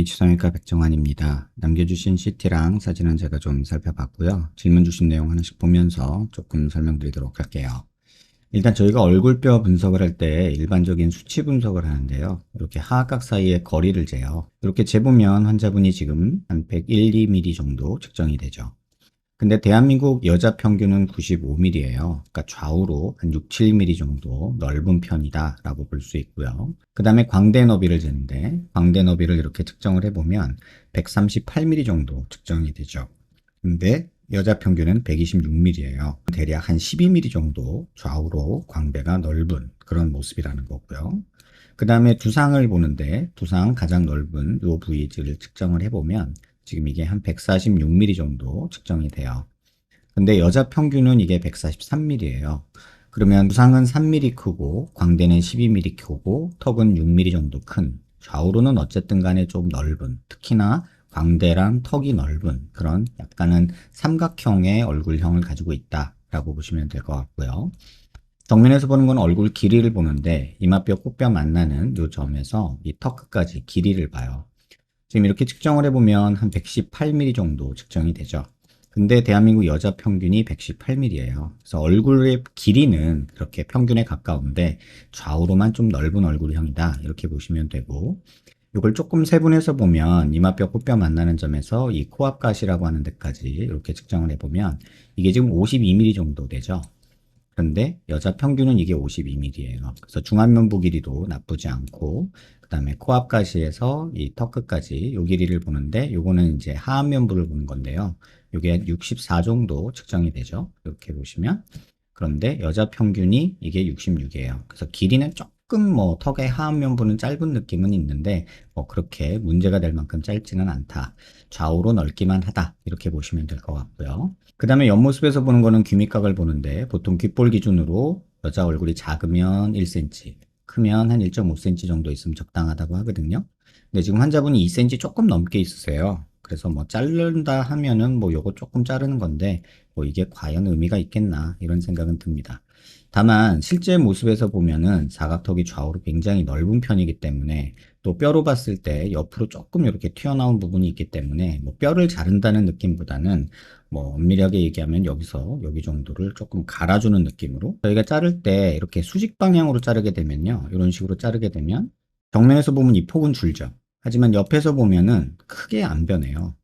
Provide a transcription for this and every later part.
H성형외과 백정환입니다. 남겨주신 CT랑 사진은 제가 좀 살펴봤고요. 질문 주신 내용 하나씩 보면서 조금 설명드리도록 할게요. 일단 저희가 얼굴뼈 분석을 할 때 일반적인 수치 분석을 하는데요. 이렇게 하악각 사이의 거리를 재요. 이렇게 재보면 환자분이 지금 한 101, 2mm 정도 측정이 되죠. 근데 대한민국 여자 평균은 95mm예요. 그러니까 좌우로 한 6, 7mm 정도 넓은 편이다 라고 볼 수 있고요. 그 다음에 광대 너비를 재는데 광대 너비를 이렇게 측정을 해보면 138mm 정도 측정이 되죠. 근데 여자 평균은 126mm예요. 대략 한 12mm 정도 좌우로 광대가 넓은 그런 모습이라는 거고요. 그 다음에 두상을 보는데 두상 가장 넓은 이 부위를 측정을 해보면 지금 이게 한 146mm 정도 측정이 돼요. 근데 여자 평균은 이게 143mm예요. 그러면 두상은 3mm 크고 광대는 12mm 크고 턱은 6mm 정도 큰, 좌우로는 어쨌든 간에 좀 넓은, 특히나 광대랑 턱이 넓은 그런 약간은 삼각형의 얼굴형을 가지고 있다라고 보시면 될 것 같고요. 정면에서 보는 건 얼굴 길이를 보는데 이마뼈 코뼈 만나는 이 점에서 이 턱 끝까지 길이를 봐요. 지금 이렇게 측정을 해보면 한 118mm 정도 측정이 되죠. 근데 대한민국 여자 평균이 118mm예요. 그래서 얼굴의 길이는 그렇게 평균에 가까운데 좌우로만 좀 넓은 얼굴형이다. 이렇게 보시면 되고, 이걸 조금 세분해서 보면 이마뼈 코뼈 만나는 점에서 이 코앞가시라고 하는 데까지 이렇게 측정을 해보면 이게 지금 52mm 정도 되죠. 그런데 여자 평균은 이게 52mm예요. 그래서 중안면부 길이도 나쁘지 않고, 그 다음에 코앞 가시에서 이 턱 끝까지 요 길이를 보는데, 요거는 이제 하안면부를 보는 건데요. 요게 64 정도 측정이 되죠. 이렇게 보시면. 그런데 여자 평균이 이게 66이에요. 그래서 길이는 조금 뭐 턱의 하안면부는 짧은 느낌은 있는데, 뭐 그렇게 문제가 될 만큼 짧지는 않다. 좌우로 넓기만 하다. 이렇게 보시면 될 것 같고요. 그 다음에 옆모습에서 보는 거는 귀밑각을 보는데 보통 귓볼 기준으로 여자 얼굴이 작으면 1cm, 크면 한 1.5cm 정도 있으면 적당하다고 하거든요. 근데 지금 환자분이 2cm 조금 넘게 있으세요. 그래서 뭐 자른다 하면은 뭐 요거 조금 자르는 건데 뭐 이게 과연 의미가 있겠나 이런 생각은 듭니다. 다만 실제 모습에서 보면은 사각턱이 좌우로 굉장히 넓은 편이기 때문에 또 뼈로 봤을 때 옆으로 조금 이렇게 튀어나온 부분이 있기 때문에 뭐 뼈를 자른다는 느낌보다는 뭐 엄밀하게 얘기하면 여기서 여기 정도를 조금 갈아주는 느낌으로 저희가 자를 때 이렇게 수직 방향으로 자르게 되면요, 이런 식으로 자르게 되면 정면에서 보면 이 폭은 줄죠. 하지만 옆에서 보면은 크게 안 변해요.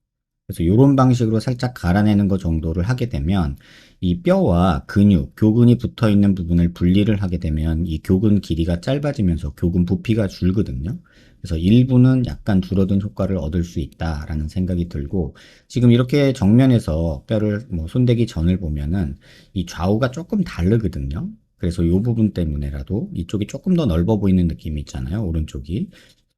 그래서 이런 방식으로 살짝 갈아내는 것 정도를 하게 되면 이 뼈와 근육, 교근이 붙어 있는 부분을 분리를 하게 되면 이 교근 길이가 짧아지면서 교근 부피가 줄거든요. 그래서 일부는 약간 줄어든 효과를 얻을 수 있다라는 생각이 들고, 지금 이렇게 정면에서 뼈를 뭐 손대기 전을 보면은 이 좌우가 조금 다르거든요. 그래서 이 부분 때문에라도 이쪽이 조금 더 넓어 보이는 느낌이 있잖아요, 오른쪽이.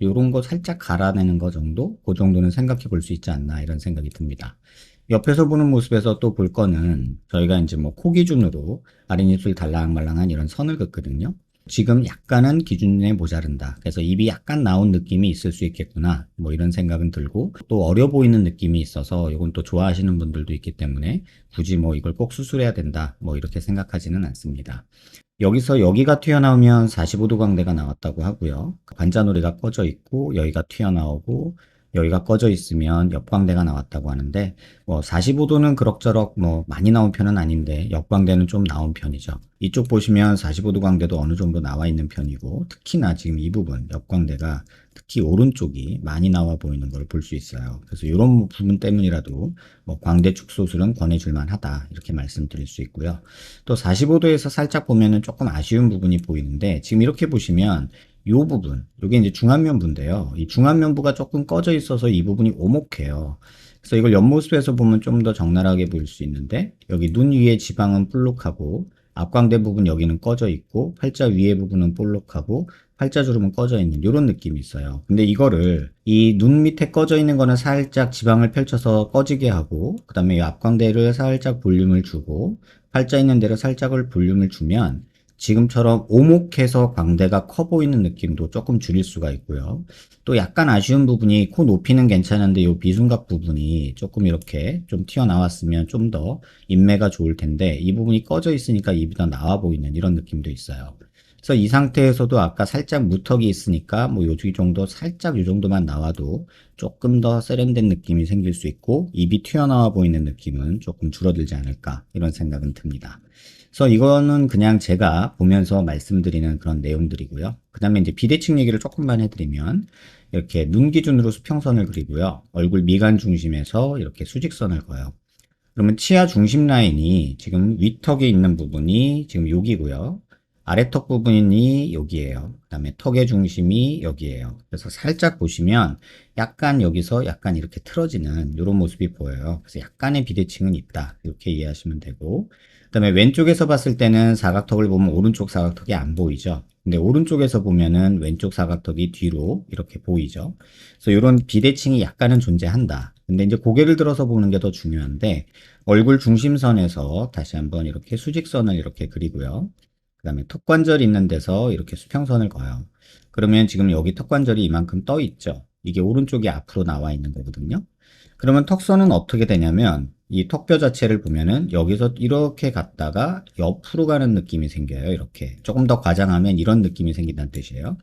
요런 거 살짝 갈아내는 거 정도? 그 정도는 생각해 볼 수 있지 않나 이런 생각이 듭니다. 옆에서 보는 모습에서 또 볼 거는 저희가 이제 뭐 코 기준으로 아랫입술 달랑말랑한 이런 선을 긋거든요. 지금 약간은 기준에 모자른다. 그래서 입이 약간 나온 느낌이 있을 수 있겠구나. 뭐 이런 생각은 들고, 또 어려 보이는 느낌이 있어서 이건 또 좋아하시는 분들도 있기 때문에 굳이 뭐 이걸 꼭 수술해야 된다. 뭐 이렇게 생각하지는 않습니다. 여기서 여기가 튀어나오면 45도 광대가 나왔다고 하고요. 관자놀이가 꺼져 있고 여기가 튀어나오고 여기가 꺼져 있으면 옆광대가 나왔다고 하는데, 뭐 45도는 그럭저럭 뭐 많이 나온 편은 아닌데 옆광대는 좀 나온 편이죠. 이쪽 보시면 45도 광대도 어느 정도 나와 있는 편이고, 특히나 지금 이 부분 옆광대가 특히 오른쪽이 많이 나와 보이는 걸 볼 수 있어요. 그래서 이런 부분 때문이라도 뭐 광대 축소술은 권해줄 만하다 이렇게 말씀드릴 수 있고요. 또 45도에서 살짝 보면은 조금 아쉬운 부분이 보이는데, 지금 이렇게 보시면 이 부분, 이게 이제 중안면부인데요. 이 중안면부가 조금 꺼져 있어서 이 부분이 오목해요. 그래서 이걸 옆모습에서 보면 좀 더 적나라하게 보일 수 있는데, 여기 눈 위에 지방은 볼록하고 앞광대 부분 여기는 꺼져 있고 팔자 위에 부분은 볼록하고 팔자주름은 꺼져 있는 이런 느낌이 있어요. 근데 이거를 이 눈 밑에 꺼져 있는 거는 살짝 지방을 펼쳐서 꺼지게 하고, 그 다음에 이 앞광대를 살짝 볼륨을 주고 팔자 있는 데를 살짝을 볼륨을 주면 지금처럼 오목해서 광대가 커 보이는 느낌도 조금 줄일 수가 있고요. 또 약간 아쉬운 부분이 코 높이는 괜찮은데 이 비순각 부분이 조금 이렇게 좀 튀어나왔으면 좀 더 인매가 좋을 텐데 이 부분이 꺼져 있으니까 입이 더 나와 보이는 이런 느낌도 있어요. 그래서 이 상태에서도 아까 살짝 무턱이 있으니까 뭐 요 정도 살짝 요 정도만 나와도 조금 더 세련된 느낌이 생길 수 있고 입이 튀어나와 보이는 느낌은 조금 줄어들지 않을까 이런 생각은 듭니다. 그래서 이거는 그냥 제가 보면서 말씀드리는 그런 내용들이고요. 그 다음에 이제 비대칭 얘기를 조금만 해드리면 이렇게 눈 기준으로 수평선을 그리고요. 얼굴 미간 중심에서 이렇게 수직선을 그어요. 그러면 치아 중심 라인이 지금 위턱에 있는 부분이 지금 여기고요. 아래턱 부분이 여기에요. 그 다음에 턱의 중심이 여기에요. 그래서 살짝 보시면 약간 여기서 약간 이렇게 틀어지는 이런 모습이 보여요. 그래서 약간의 비대칭은 있다. 이렇게 이해하시면 되고. 그 다음에 왼쪽에서 봤을 때는 사각턱을 보면 오른쪽 사각턱이 안 보이죠. 근데 오른쪽에서 보면은 왼쪽 사각턱이 뒤로 이렇게 보이죠. 그래서 이런 비대칭이 약간은 존재한다. 근데 이제 고개를 들어서 보는 게 더 중요한데 얼굴 중심선에서 다시 한번 이렇게 수직선을 이렇게 그리고요. 그 다음에 턱관절 있는 데서 이렇게 수평선을 그어요. 그러면 지금 여기 턱관절이 이만큼 떠 있죠. 이게 오른쪽이 앞으로 나와 있는 거거든요. 그러면 턱선은 어떻게 되냐면 이 턱뼈 자체를 보면은 여기서 이렇게 갔다가 옆으로 가는 느낌이 생겨요. 이렇게 조금 더 과장하면 이런 느낌이 생긴다는 뜻이에요.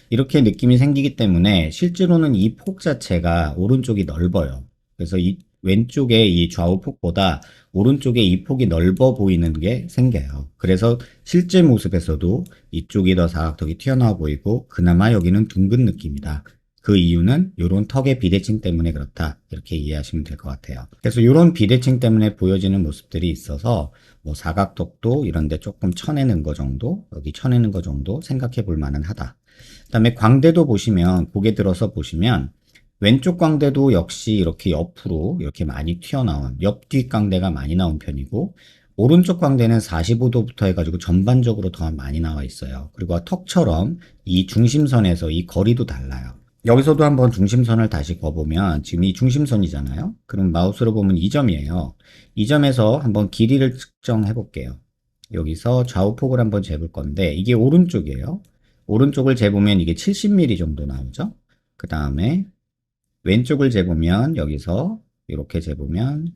이렇게 느낌이 생기기 때문에 실제로는 이 폭 자체가 오른쪽이 넓어요. 그래서 이 왼쪽에 이 좌우 폭보다 오른쪽에 이 폭이 넓어 보이는 게 생겨요. 그래서 실제 모습에서도 이쪽이 더 사각턱이 튀어나와 보이고 그나마 여기는 둥근 느낌이다. 그 이유는 이런 턱의 비대칭 때문에 그렇다. 이렇게 이해하시면 될 것 같아요. 그래서 이런 비대칭 때문에 보여지는 모습들이 있어서 뭐 사각턱도 이런데 조금 쳐내는 거 정도, 여기 쳐내는 거 정도 생각해 볼 만은 하다. 그다음에 광대도 보시면 고개 들어서 보시면 왼쪽 광대도 역시 이렇게 옆으로 이렇게 많이 튀어나온 옆뒤 광대가 많이 나온 편이고 오른쪽 광대는 45도부터 해가지고 전반적으로 더 많이 나와 있어요. 그리고 턱처럼 이 중심선에서 이 거리도 달라요. 여기서도 한번 중심선을 다시 그어보면 지금 이 중심선이잖아요. 그럼 마우스로 보면 이 점이에요. 이 점에서 한번 길이를 측정해 볼게요. 여기서 좌우폭을 한번 재볼 건데 이게 오른쪽이에요. 오른쪽을 재보면 이게 70mm 정도 나오죠. 그 다음에 왼쪽을 재보면 여기서 이렇게 재보면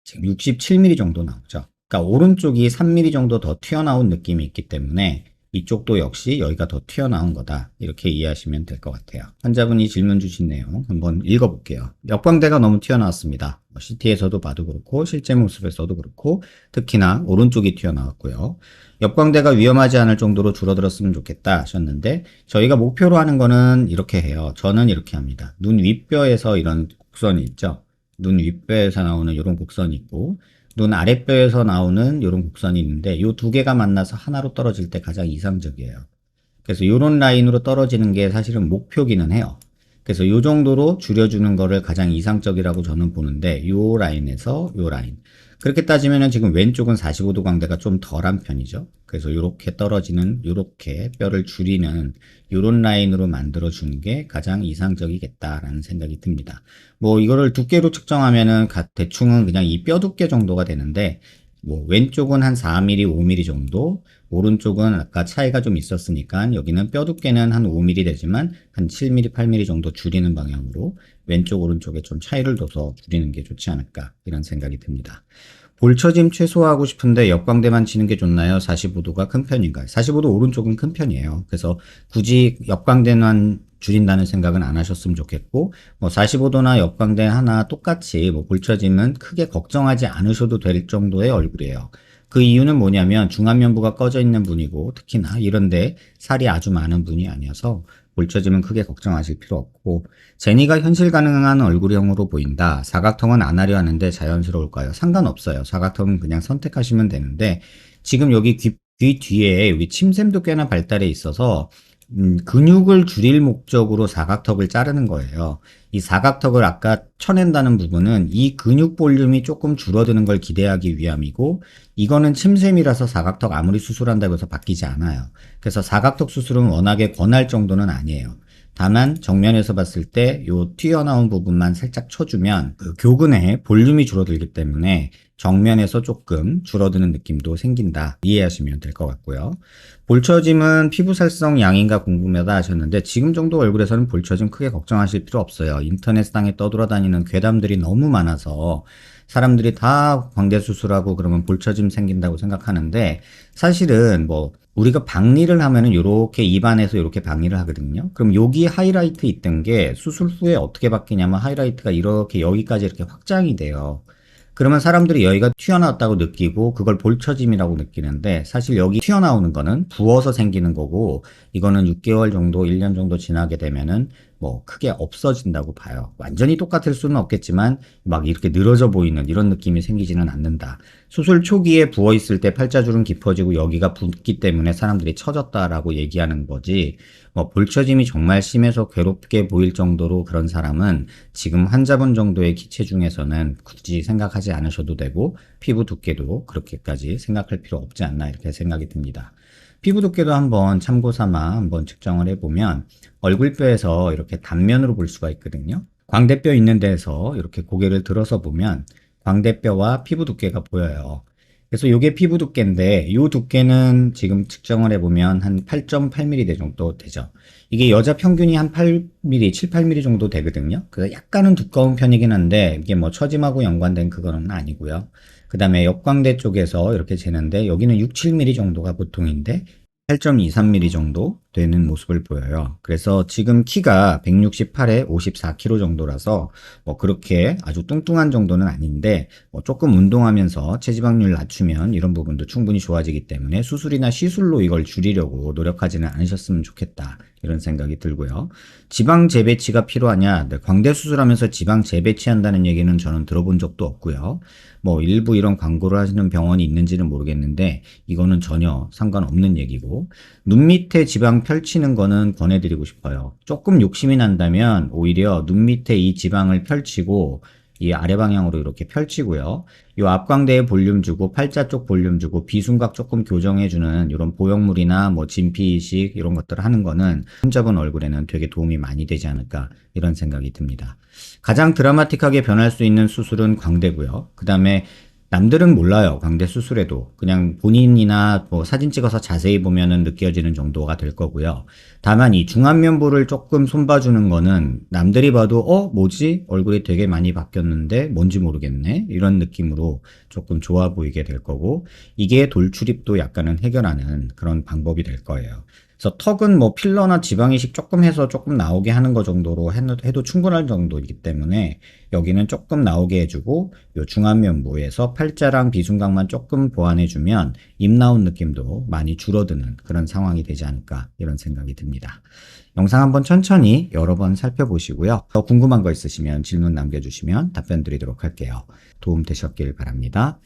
지금 67mm 정도 나오죠. 그러니까 오른쪽이 3mm 정도 더 튀어나온 느낌이 있기 때문에 이쪽도 역시 여기가 더 튀어나온 거다. 이렇게 이해하시면 될 것 같아요. 환자분이 질문 주신 내용 한번 읽어볼게요. 역광대가 너무 튀어나왔습니다. CT에서도 봐도 그렇고 실제 모습에서도 그렇고 특히나 오른쪽이 튀어나왔고요. 역광대가 위험하지 않을 정도로 줄어들었으면 좋겠다 하셨는데 저희가 목표로 하는 거는 이렇게 해요. 저는 이렇게 합니다. 눈 윗뼈에서 이런 곡선이 있죠. 눈 윗뼈에서 나오는 이런 곡선이 있고 눈 아랫뼈에서 나오는 이런 곡선이 있는데 이 두 개가 만나서 하나로 떨어질 때 가장 이상적이에요. 그래서 이런 라인으로 떨어지는 게 사실은 목표기는 해요. 그래서 이 정도로 줄여주는 거를 가장 이상적이라고 저는 보는데 이 라인에서 이 라인. 그렇게 따지면 지금 왼쪽은 45도 광대가 좀 덜한 편이죠. 그래서 이렇게 떨어지는 이렇게 뼈를 줄이는 이런 라인으로 만들어 주는 게 가장 이상적이겠다라는 생각이 듭니다. 뭐 이거를 두께로 측정하면은 대충은 그냥 이 뼈 두께 정도가 되는데 뭐 왼쪽은 한 4mm, 5mm 정도, 오른쪽은 아까 차이가 좀 있었으니까 여기는 뼈 두께는 한 5mm 되지만 한 7mm, 8mm 정도 줄이는 방향으로 왼쪽, 오른쪽에 좀 차이를 둬서 줄이는 게 좋지 않을까 이런 생각이 듭니다. 볼처짐 최소화하고 싶은데 역광대만 치는 게 좋나요? 45도가 큰 편인가요? 45도 오른쪽은 큰 편이에요. 그래서 굳이 역광대만 줄인다는 생각은 안 하셨으면 좋겠고 뭐 45도나 역광대 하나 똑같이 뭐 볼처짐은 크게 걱정하지 않으셔도 될 정도의 얼굴이에요. 그 이유는 뭐냐면 중안면부가 꺼져 있는 분이고 특히나 이런데 살이 아주 많은 분이 아니어서 볼처짐은 크게 걱정하실 필요 없고 제니가 현실 가능한 얼굴형으로 보인다. 사각턱은 안 하려 하는데 자연스러울까요? 상관없어요. 사각턱은 그냥 선택하시면 되는데 지금 여기 귀 뒤에 여기 침샘도 꽤나 발달해 있어서 근육을 줄일 목적으로 사각턱을 자르는 거예요. 이 사각턱을 아까 쳐낸다는 부분은 이 근육 볼륨이 조금 줄어드는 걸 기대하기 위함이고 이거는 침샘이라서 사각턱 아무리 수술한다고 해서 바뀌지 않아요. 그래서 사각턱 수술은 워낙에 권할 정도는 아니에요. 다만 정면에서 봤을 때 요 튀어나온 부분만 살짝 쳐주면 그 교근에 볼륨이 줄어들기 때문에 정면에서 조금 줄어드는 느낌도 생긴다. 이해하시면 될 것 같고요. 볼처짐은 피부 살성 양인가 궁금하다 하셨는데 지금 정도 얼굴에서는 볼처짐 크게 걱정하실 필요 없어요. 인터넷상에 떠돌아다니는 괴담들이 너무 많아서 사람들이 다 광대 수술하고 그러면 볼처짐 생긴다고 생각하는데 사실은 뭐 우리가 박리를 하면은 요렇게 입안에서 요렇게 박리를 하거든요. 그럼 여기 하이라이트 있던 게 수술 후에 어떻게 바뀌냐면 하이라이트가 이렇게 여기까지 이렇게 확장이 돼요. 그러면 사람들이 여기가 튀어나왔다고 느끼고 그걸 볼처짐이라고 느끼는데 사실 여기 튀어나오는 거는 부어서 생기는 거고 이거는 6개월 정도, 1년 정도 지나게 되면은 뭐 크게 없어진다고 봐요. 완전히 똑같을 수는 없겠지만 막 이렇게 늘어져 보이는 이런 느낌이 생기지는 않는다. 수술 초기에 부어 있을 때 팔자주름 깊어지고 여기가 붓기 때문에 사람들이 처졌다라고 얘기하는 거지. 뭐 볼처짐이 정말 심해서 괴롭게 보일 정도로 그런 사람은 지금 환자분 정도의 기체 중에서는 굳이 생각하지 않으셔도 되고 피부 두께도 그렇게까지 생각할 필요 없지 않나 이렇게 생각이 듭니다. 피부 두께도 한번 참고 삼아 한번 측정을 해보면 얼굴뼈에서 이렇게 단면으로 볼 수가 있거든요. 광대뼈 있는 데에서 이렇게 고개를 들어서 보면 광대뼈와 피부 두께가 보여요. 그래서 이게 피부 두께인데 이 두께는 지금 측정을 해보면 한 8.8mm 정도 되죠. 이게 여자 평균이 한 8mm, 7, 8mm 정도 되거든요. 그래서 약간은 두꺼운 편이긴 한데 이게 뭐 처짐하고 연관된 그거는 아니고요. 그 다음에 역광대 쪽에서 이렇게 재는데 여기는 6, 7mm 정도가 보통인데 8.23mm 정도 되는 모습을 보여요. 그래서 지금 키가 168에 54kg 정도라서 뭐 그렇게 아주 뚱뚱한 정도는 아닌데 뭐 조금 운동하면서 체지방률 낮추면 이런 부분도 충분히 좋아지기 때문에 수술이나 시술로 이걸 줄이려고 노력하지는 않으셨으면 좋겠다. 이런 생각이 들고요. 지방 재배치가 필요하냐? 네, 광대 수술하면서 지방 재배치한다는 얘기는 저는 들어본 적도 없고요. 뭐 일부 이런 광고를 하시는 병원이 있는지는 모르겠는데 이거는 전혀 상관없는 얘기고 눈 밑에 지방 펼치는 거는 권해드리고 싶어요. 조금 욕심이 난다면 오히려 눈 밑에 이 지방을 펼치고 이 아래 방향으로 이렇게 펼치고요. 이 앞광대에 볼륨 주고 팔자 쪽 볼륨 주고 비순각 조금 교정해주는 이런 보형물이나 뭐 진피 이식 이런 것들을 하는 거는 환자분 얼굴에는 되게 도움이 많이 되지 않을까 이런 생각이 듭니다. 가장 드라마틱하게 변할 수 있는 수술은 광대고요. 그 다음에 남들은 몰라요. 광대 수술에도. 그냥 본인이나 뭐 사진 찍어서 자세히 보면은 느껴지는 정도가 될 거고요. 다만 이 중안면부를 조금 손봐주는 거는 남들이 봐도 뭐지? 얼굴이 되게 많이 바뀌었는데 뭔지 모르겠네. 이런 느낌으로 조금 좋아 보이게 될 거고 이게 돌출입도 약간은 해결하는 그런 방법이 될 거예요. 그래서 턱은 뭐 필러나 지방 이식 조금 해서 조금 나오게 하는 거 정도로 해도 충분할 정도이기 때문에 여기는 조금 나오게 해주고 요 중안면부에서 팔자랑 비순각만 조금 보완해주면 입 나온 느낌도 많이 줄어드는 그런 상황이 되지 않을까 이런 생각이 듭니다. 영상 한번 천천히 여러 번 살펴보시고요. 더 궁금한 거 있으시면 질문 남겨주시면 답변 드리도록 할게요. 도움 되셨길 바랍니다.